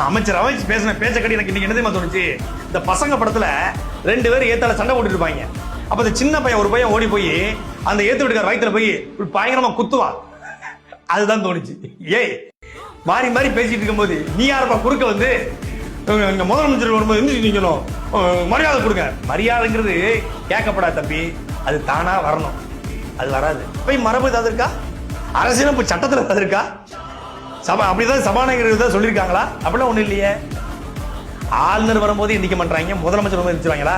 அமைச்சர் பேசின பேச்ச கட்டி எனக்கு இன்னைக்கு என்ன தெரியுமா தோணுச்சு, இந்த பசங்க படத்துல 2 பேர் ஏத்தால சண்டை போட்டுட்டு இருப்பாங்க. அப்ப அந்த சின்ன பையன் ஒரு பையன் ஓடி போய் அந்த ஏத்து வீட்டுக்கார வயித்துல போய் பயங்கரமா குத்துவான். அதுதான் தோணுச்சு. ஏய் மாறி மாறி பேசிட்டு இருக்கும்போது நீ யாரப்பா குறுக்க வந்து முதலமைச்சர் வரும்போது எந்திரிக்கணும், மரியாதை கொடுங்க. மரியாதைங்கிறது கேட்கப்படாது தம்பி, அது தானா வரணும். அது வராது. போய் மரபு ஏதாவது இருக்கா, அரசியல் சட்டத்தில் ஏதாவது இருக்கா, சபா அப்படிதான் சபாநாயகர் தான் சொல்லியிருக்காங்களா? அப்படிலாம் ஒன்றும் இல்லையே. ஆளுநர் வரும்போது எந்திக்க மாட்டாங்க, முதலமைச்சர் வரும்போது எந்திரிச்சுவாங்களா?